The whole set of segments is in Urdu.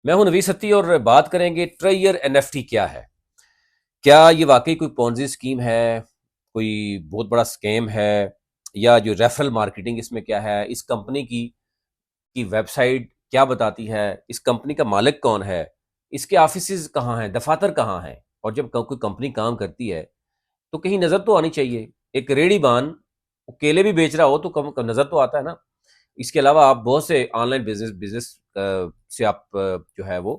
میں ہوں نویس ستی اور بات کریں گے ٹریئر این ایف ٹی کیا ہے. کیا یہ واقعی کوئی پونزی اسکیم ہے، کوئی بہت بڑا اسکیم ہے، یا جو ریفرل مارکیٹنگ اس میں کیا ہے، اس کمپنی کی ویب سائٹ کیا بتاتی ہے، اس کمپنی کا مالک کون ہے، اس کے آفیسز کہاں ہیں، دفاتر کہاں ہیں. اور جب کوئی کمپنی کام کرتی ہے تو کہیں نظر تو آنی چاہیے. ایک ریڑھی بان کیلے بھی بیچ رہا ہو تو کم نظر تو آتا ہے نا. اس کے علاوہ آپ بہت سے آن لائن بزنس سے آپ جو ہے وہ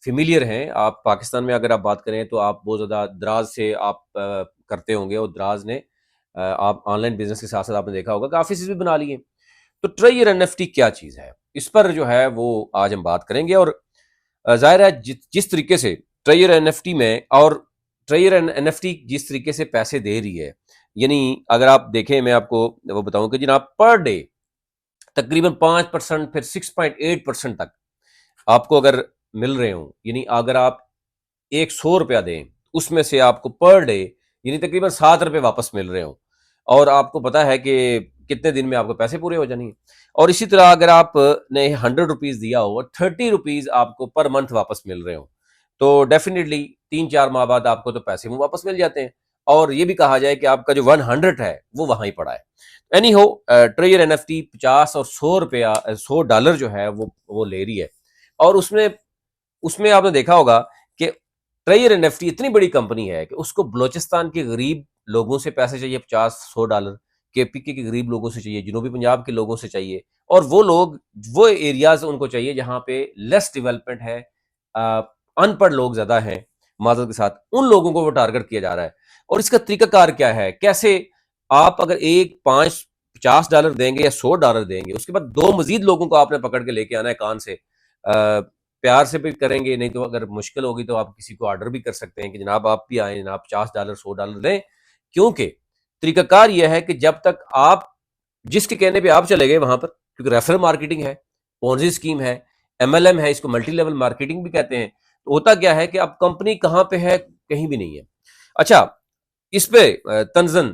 فیملیئر ہیں. آپ پاکستان میں اگر آپ بات کریں تو آپ بہت زیادہ دراز سے آپ کرتے ہوں گے، اور دراز نے آپ آن لائن بزنس کے ساتھ ساتھ آپ نے دیکھا ہوگا کہ آفیسز بھی بنا لیے. تو ٹریئر این ایف ٹی کیا چیز ہے، اس پر جو ہے وہ آج ہم بات کریں گے. اور ظاہر ہے جس طریقے سے ٹریئر این ایف ٹی میں، اور ٹریئر این ایف ٹی جس طریقے سے پیسے دے رہی ہے، یعنی اگر آپ دیکھیں میں آپ کو وہ بتاؤں کہ جناب پر ڈے تقریباً 5% پھر 6.8% تک آپ کو اگر مل رہے ہوں، یعنی اگر آپ 100 روپیہ دیں اس میں سے آپ کو پر ڈے یعنی تقریباً 7 روپے واپس مل رہے ہوں، اور آپ کو پتا ہے کہ کتنے دن میں آپ کو پیسے پورے ہو جانے ہیں. اور اسی طرح اگر آپ نے 100 روپیز دیا ہو اور 30 روپیز آپ کو پر منتھ واپس مل رہے ہوں، تو ڈیفینیٹلی 3-4 ماہ بعد آپ کو تو پیسے وہ واپس مل جاتے ہیں. اور یہ بھی کہا جائے کہ آپ کا جو 100 ہے وہ وہاں ہی پڑا ہے. اینی ہو، ٹریئر این ایف ٹی 50 اور 100 روپیہ $100 جو ہے وہ لے رہی ہے. اور اس میں آپ نے دیکھا ہوگا کہ ٹریئر این ایف ٹی اتنی بڑی کمپنی ہے کہ اس کو بلوچستان کے غریب لوگوں سے پیسے چاہیے $50-100، کے پی کے غریب لوگوں سے چاہیے، جنوبی پنجاب کے لوگوں سے چاہیے، اور وہ لوگ وہ ایریاز ان کو چاہیے جہاں پہ لیس ڈیولپمنٹ ہے، ان پڑھ لوگ زیادہ ہیں، معذرت کے ساتھ ان لوگوں کو وہ ٹارگٹ کیا جا رہا ہے. اور اس کا طریقہ کار کیا ہے، کیسے آپ اگر 50 ڈالر دیں گے یا $100 دیں گے، اس کے بعد 2 مزید لوگوں کو آپ نے پکڑ کے لے کے آنا ہے کان سے. پیار سے بھی کریں گے، نہیں تو اگر مشکل ہوگی تو آپ کسی کو آرڈر بھی کر سکتے ہیں کہ جناب آپ بھی آئیں، جناب $50 $100 دیں. کیونکہ طریقہ کار یہ ہے کہ جب تک آپ جس کے کہنے پہ آپ چلے گئے وہاں پر، کیونکہ ریفرل مارکیٹنگ ہے، پونزی اسکیم ہے، ایم ایل ایم ہے، اس کو ملٹی لیول مارکیٹنگ بھی کہتے ہیں. تو ہوتا کیا ہے کہ اب کمپنی کہاں پہ ہے، کہیں بھی نہیں ہے. اچھا، اس پہ تنزن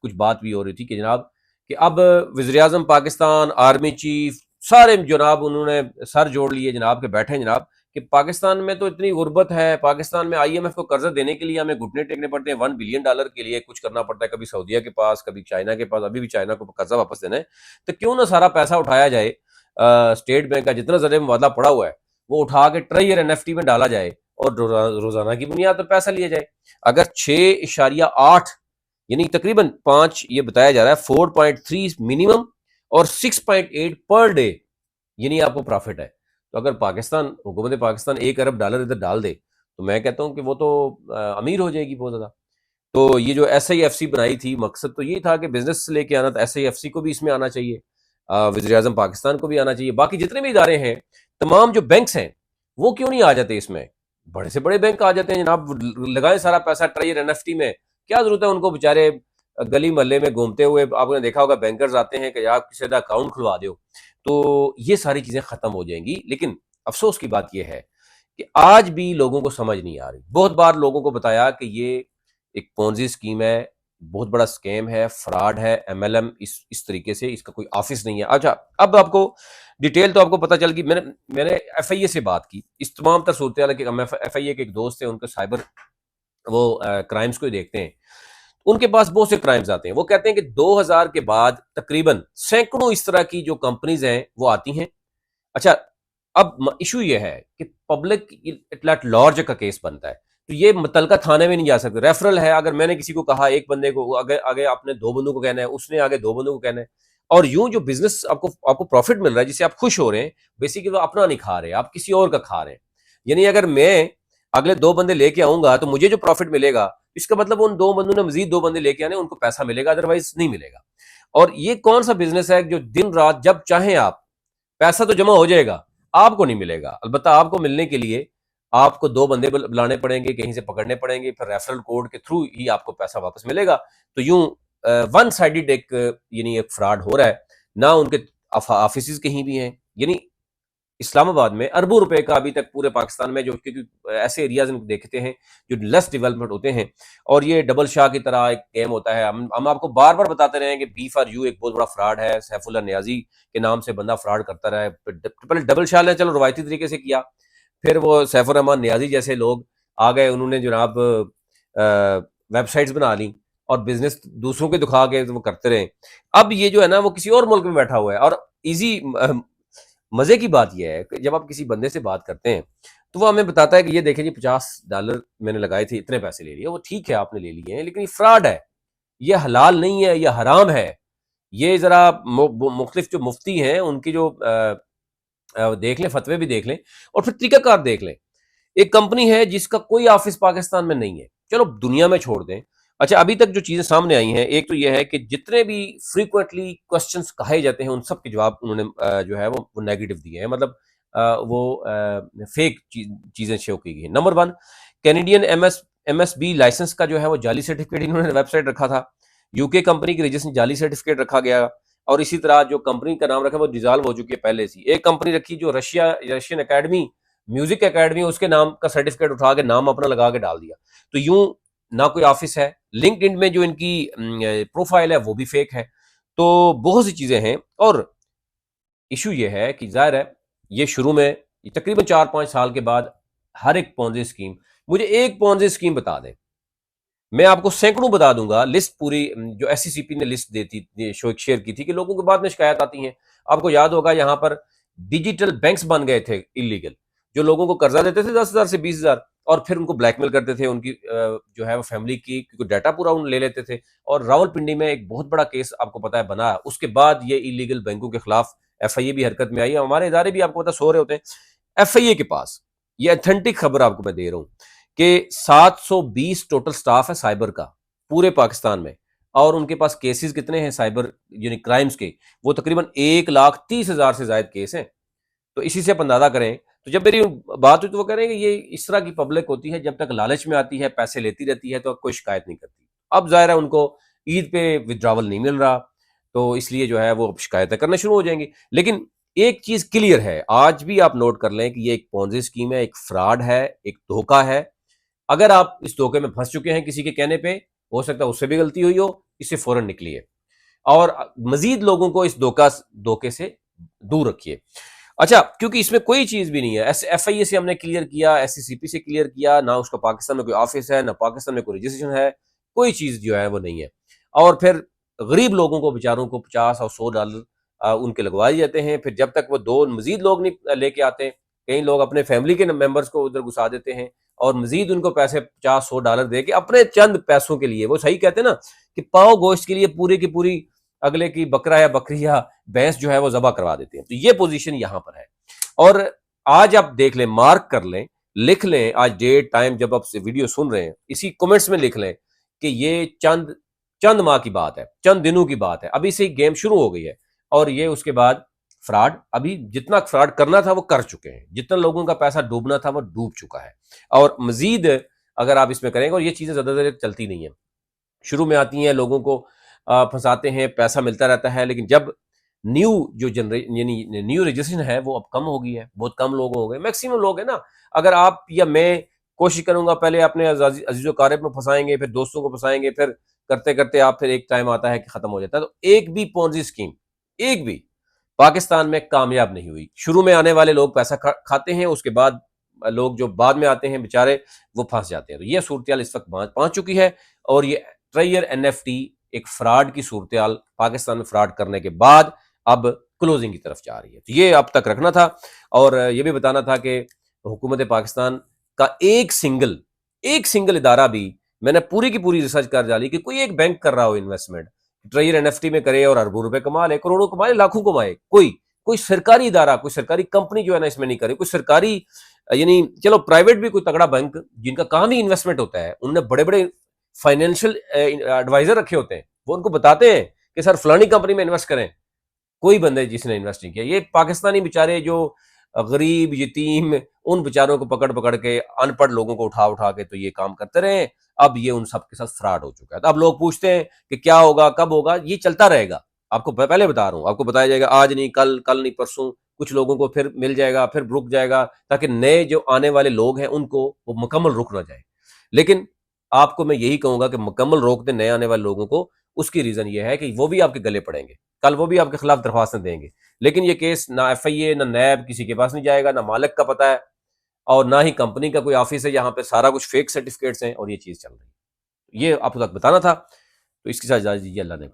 کچھ بات بھی ہو رہی تھی کہ جناب کہ اب وزیر اعظم پاکستان، آرمی چیف، سارے جناب انہوں نے سر جوڑ لیے جناب کہ بیٹھے جناب کہ پاکستان میں تو اتنی غربت ہے، پاکستان میں آئی ایم ایف کو قرضہ دینے کے لیے ہمیں گھٹنے ٹیکنے پڑتے ہیں، $1 بلین کے لیے کچھ کرنا پڑتا ہے، کبھی سعودیہ کے پاس، کبھی چائنا کے پاس، ابھی بھی چائنا کو قرضہ واپس دینا ہے. تو کیوں نہ سارا پیسہ اٹھایا جائے، اسٹیٹ بینک کا جتنا زر مبادلہ پڑا ہوا ہے وہ اٹھا کے ٹریئر این ایف ٹی میں ڈالا جائے، اور روزانہ کی بنیاد پر پیسہ لیا جائے. اگر 6.8 یعنی تقریباً 5 یہ بتایا جا رہا ہے 4.3 منیمم اور 6.8 پر ڈے یعنی آپ کو پرافٹ ہے. تو اگر حکومت پاکستان $1 ارب ادھر ڈال دے تو میں کہتا ہوں کہ وہ تو امیر ہو جائے گی بہت زیادہ. تو یہ جو ایس آئی ایف سی بنائی تھی، مقصد تو یہ تھا کہ بزنس لے کے آنا، تو ایس آئی ایف سی کو بھی اس میں آنا چاہیے، وزیر اعظم پاکستان کو بھی آنا چاہیے، باقی جتنے بھی ادارے ہیں، تمام جو بینکس ہیں وہ کیوں نہیں آ جاتے اس میں. بڑے سے بڑے بینک آ جاتے ہیں جناب، لگائیں سارا پیسہ ٹریئر این ایف ٹی میں. کیا ضرورت ہے ان کو بےچارے گلی محلے میں گھومتے ہوئے، آپ نے دیکھا ہوگا بینکرز آتے ہیں کہ آپ کسی کا اکاؤنٹ کھلوا دو. تو یہ ساری چیزیں ختم ہو جائیں گی. لیکن افسوس کی بات یہ ہے کہ آج بھی لوگوں کو سمجھ نہیں آ رہی. بہت بار لوگوں کو بتایا کہ یہ ایک پونزی اسکیم ہے، بہت بڑا اسکیم ہے، فراڈ ہے، ایم ایل ایم اس طریقے سے، اس کا کوئی آفس نہیں ہے. اچھا، اب آپ کو ڈیٹیل تو آپ کو پتہ چل گئی. میں نے ایف آئی اے سے بات کی اس تمام تر صورتحال کہ ایف آئی اے کے ایک دوست ہیں، ان کے سائبر وہ کرائمز کو ہی دیکھتے ہیں. ان کے پاس بہت سے کرائمز آتے ہیں. وہ کہتے ہیں کہ 2000 کے بعد تقریباً سینکڑوں اس طرح کی جو کمپنیز ہیں وہ آتی ہیں. اچھا، اب ایشو یہ ہے کہ پبلک ایٹ لارج کا کیس بنتا ہے، تو یہ متعلقہ تھانے میں نہیں جا سکتے. ریفرل ہے، اگر میں نے کسی کو کہا، ایک بندے کو آگے آپ نے 2 بندوں کو کہنا ہے، اس نے آگے 2 بندوں کو کہنا ہے، اور یوں جو بزنس آپ کو پروفٹ مل رہا ہے، جس سے آپ خوش ہو رہے ہیں، بیسیکلی وہ اپنا نہیں کھا رہے، آپ کسی اور کا کھا رہے ہیں. یعنی اگر میں اگلے 2 بندے لے کے آؤں گا تو مجھے جو پروفٹ ملے گا، اس کا مطلب ان 2 بندوں نے مزید 2 بندے لے کے آنے، ان کو پیسہ ملے گا، ادروائز نہیں ملے گا. اور یہ کون سا بزنس ہے جو دن رات جب چاہیں آپ پیسہ تو جمع ہو جائے گا، آپ کو نہیں ملے گا. البتہ آپ کو ملنے کے لیے آپ کو 2 بندے بلانے پڑیں گے، کہیں سے پکڑنے پڑیں گے، پھر ریفرل کوڈ کے تھرو ہی آپ کو پیسہ واپس ملے گا. تو یوں ون سائیڈڈ یعنی ایک فراڈ ہو رہا ہے. نہ ان کے آفیسز کہیں بھی ہیں، یعنی اسلام آباد میں اربوں روپے کا ابھی تک پورے پاکستان میں، جو ایسے ایریاز دیکھتے ہیں جو لیس ڈیولپمنٹ ہوتے ہیں، اور یہ ڈبل شاہ کی طرح ایک گیم ہوتا ہے. ہم آپ کو بار بار بتاتے رہے ہیں کہ بی فار یو ایک بہت بڑا فراڈ ہے. سیف اللہ نیازی کے نام سے بندہ فراڈ کرتا رہا ہے. پہلے ڈبل شاہ نے چلو روایتی طریقے سے کیا، پھر وہ سیف الرحمان نیازی جیسے لوگ آ گئے، انہوں نے جناب ویب سائٹس بنا لی اور بزنس دوسروں کے دکھا کے وہ کرتے رہے. اب یہ جو ہے نا وہ کسی اور ملک میں بیٹھا ہوا ہے. اور ایزی مزے کی بات یہ ہے کہ جب آپ کسی بندے سے بات کرتے ہیں تو وہ ہمیں بتاتا ہے کہ یہ دیکھیں جی $50 میں نے لگائے تھے، اتنے پیسے لے لیے. وہ ٹھیک ہے آپ نے لے لیے ہیں، لیکن یہ فراڈ ہے، یہ حلال نہیں ہے، یہ حرام ہے. یہ ذرا مختلف جو مفتی ہیں ان کی جو دیکھ لیں، فتوے بھی دیکھ لیں اور پھر طریقہ کار دیکھ لیں. ایک کمپنی ہے جس کا کوئی آفس پاکستان میں نہیں ہے، چلو دنیا میں چھوڑ دیں. اچھا، ابھی تک جو چیزیں سامنے آئی ہیں، ایک تو یہ ہے کہ جتنے بھی فریکوینٹلی کوسچنس کہے جاتے ہیں ان سب کے جواب انہوں نے جو ہے وہ نیگیٹو دیے ہیں، مطلب وہ فیک چیزیں شو کی گئی ہیں. Number 1، Canadian M S B license کا جو ہے وہ جعلی سرٹیفکیٹ انہوں نے ویب سائٹ رکھا تھا. یو کے کمپنی کی رجسٹریشن جعلی سرٹیفکیٹ رکھا گیا. اور اسی طرح جو کمپنی کا نام رکھا وہ ڈیزالو ہو چکی ہے پہلے سے. ایک کمپنی رکھی جو رشین اکیڈمی، میوزک اکیڈمی، اس کے نام کا سرٹیفکیٹ اٹھا کے نام اپنا لگا کے ڈال دیا. تو یوں نہ کوئی آفس ہے. لنکڈ ان میں جو ان کی پروفائل ہے وہ بھی فیک ہے. تو بہت سی چیزیں ہیں. اور ایشو یہ ہے کہ ظاہر ہے یہ شروع میں تقریباً 4-5 سال کے بعد ہر ایک پونزی اسکیم، مجھے ایک پونزی اسکیم بتا دیں، میں آپ کو سینکڑوں بتا دوں گا. لسٹ پوری جو ایس سی سی پی نے لسٹ دیتی شیئر کی تھی کہ لوگوں کے بعد میں شکایت آتی ہیں. آپ کو یاد ہوگا یہاں پر ڈیجیٹل بینکس بن گئے تھے انلیگل، جو لوگوں کو قرضہ دیتے تھے 10,000 سے 20,000 اور پھر ان کو بلیک میل کرتے تھے، ان کی جو ہے وہ فیملی کی کیونکہ ڈیٹا پورا ان لے لیتے تھے. اور راول پنڈی میں ایک بہت بڑا کیس آپ کو پتا ہے بنا. اس کے بعد یہ انلیگل بینکوں کے خلاف ایف آئی اے بھی حرکت میں آئی. ہمارے ادارے بھی آپ کو پتا سو رہے ہوتے ہیں. ایف آئی اے کے پاس یہ اتھینٹک خبر آپ کو میں دے رہا ہوں کہ 720 ٹوٹل سٹاف ہے سائبر کا پورے پاکستان میں، اور ان کے پاس کیسز کتنے ہیں سائبر یعنی کرائمز کے، وہ تقریباً 1,30,000 سے زائد کیس ہیں. تو اسی سے آپ اندازہ کریں. تو جب میری بات ہوئی تو وہ کہہ رہے ہیں کہ یہ اس طرح کی پبلک ہوتی ہے جب تک لالچ میں آتی ہے، پیسے لیتی رہتی ہے تو کوئی شکایت نہیں کرتی. اب ظاہر ہے ان کو عید پہ ودراول نہیں مل رہا تو اس لیے جو ہے وہ شکایتیں کرنا شروع ہو جائیں گی. لیکن ایک چیز کلیئر ہے، آج بھی آپ نوٹ کر لیں کہ یہ ایک پونزی اسکیم ہے، ایک فراڈ ہے، ایک دھوکہ ہے. اگر آپ اس دھوکے میں پھنس چکے ہیں کسی کے کہنے پہ، ہو سکتا ہے اس سے بھی غلطی ہوئی ہو، اس سے فوراً نکلیے اور مزید لوگوں کو اس دھوکے سے دور رکھیے. اچھا، کیونکہ اس میں کوئی چیز بھی نہیں ہے. ایف آئی اے سے ہم نے کلیئر کیا، ایس سی سی پی سے کلیئر کیا، نہ اس کا پاکستان میں کوئی آفس ہے، نہ پاکستان میں کوئی رجسٹریشن ہے، کوئی چیز جو ہے وہ نہیں ہے. اور پھر غریب لوگوں کو بیچاروں کو $50 اور $100 ان کے لگوائے جاتے ہیں. پھر جب تک وہ دو مزید لوگ نہیں لے کے آتے، کئی لوگ اپنے فیملی کے ممبرس کو ادھر گھسا دیتے ہیں اور مزید ان کو پیسے $50-100 دے کے اپنے چند پیسوں کے لیے، وہ صحیح کہتے ہیں نا کہ پاؤ گوشت کے لیے پوری کی پوری اگلے کی بکرا یا بکری یا بھینس جو ہے وہ ذبح کروا دیتے ہیں. تو یہ پوزیشن یہاں پر ہے. اور آج آپ دیکھ لیں، مارک کر لیں، لکھ لیں، آج ڈیٹ ٹائم جب آپ ویڈیو سن رہے ہیں اسی کومنٹس میں لکھ لیں کہ یہ چند ماہ کی بات ہے، چند دنوں کی بات ہے، ابھی سے گیم شروع ہو گئی ہے. اور یہ اس کے بعد فراڈ، ابھی جتنا فراڈ کرنا تھا وہ کر چکے ہیں، جتنا لوگوں کا پیسہ ڈوبنا تھا وہ ڈوب چکا ہے. اور مزید اگر آپ اس میں کریں گے، اور یہ چیزیں زیادہ دیر چلتی نہیں ہیں، شروع میں آتی ہیں، لوگوں کو پھنساتے ہیں، پیسہ ملتا رہتا ہے، لیکن جب نیو جو جنریشن یعنی نیو رجسٹریشن ہے وہ اب کم ہو گئی ہے، بہت کم لوگ ہو گئے، میکسیمم لوگ ہیں نا. اگر آپ یا میں کوشش کروں گا، پہلے اپنے عزیز و قارب میں پھنسائیں گے، پھر دوستوں کو پھنسائیں گے، پھر کرتے کرتے آپ پھر ایک ٹائم آتا ہے کہ ختم ہو جاتا ہے. تو ایک بھی پونزی اسکیم، ایک بھی پاکستان میں کامیاب نہیں ہوئی. شروع میں آنے والے لوگ پیسہ کھاتے ہیں، اس کے بعد لوگ جو بعد میں آتے ہیں بیچارے وہ پھنس جاتے ہیں. تو یہ صورتحال اس وقت پہنچ چکی ہے. اور یہ ٹریئر این ایف ٹی ایک فراڈ کی صورتحال پاکستان میں فراڈ کرنے کے بعد اب کلوزنگ کی طرف جا رہی ہے. تو یہ اب تک رکھنا تھا. اور یہ بھی بتانا تھا کہ حکومت پاکستان کا ایک سنگل ادارہ بھی، میں نے پوری کی پوری ریسرچ کر ڈالی کہ کوئی ایک بینک کر رہا ہو انویسٹمنٹ ٹریئر این ایف ٹی میں کرے اور اربوں روپے کما لے، کروڑوں کمائے، لاکھوں کمائے، کوئی سرکاری ادارہ، کوئی سرکاری کمپنی جو ہے نا اس میں نہیں کرے، کوئی سرکاری یعنی چلو پرائیویٹ بھی کوئی تگڑا بینک جن کا کام ہی انویسٹمنٹ ہوتا ہے، انہوں نے بڑے بڑے فائنینشیل ایڈوائزر رکھے ہوتے ہیں، وہ ان کو بتاتے ہیں کہ سر فلانی کمپنی میں انویسٹ کریں. کوئی بندے جس نے انویسٹ نہیں کیا. یہ پاکستانی بیچارے جو غریب یتیم، ان بیچاروں کو پکڑ کے ان پڑھ لوگوں کو اٹھا کے تو یہ کام کرتے رہے. اب یہ ان سب کے ساتھ فراڈ ہو چکا ہے. تو اب لوگ پوچھتے ہیں کہ کیا ہوگا، کب ہوگا. یہ چلتا رہے گا. آپ کو پہلے بتا رہا ہوں، آپ کو بتایا جائے گا آج نہیں، کل نہیں، پرسوں. کچھ لوگوں کو پھر مل جائے گا، پھر رک جائے گا، تاکہ نئے جو آنے والے لوگ ہیں ان کو وہ مکمل رک نہ جائے. لیکن آپ کو میں یہی کہوں گا کہ مکمل روک دیں نئے آنے والے لوگوں کو. اس کی ریزن یہ ہے کہ وہ بھی آپ کے گلے پڑیں گے، کل وہ بھی آپ کے خلاف درخواستیں دیں گے. لیکن یہ کیس نہ ایف آئی اے نہ نیب کسی کے پاس نہیں جائے گا، نہ مالک کا پتہ ہے. اور نہ ہی کمپنی کا کوئی آفس ہے، یہاں پہ سارا کچھ فیک سرٹیفکیٹس ہیں اور یہ چیز چل رہی ہے۔ یہ آپ کو تک بتانا تھا، تو اس کے ساتھ اجازت دیجیے، اللہ نے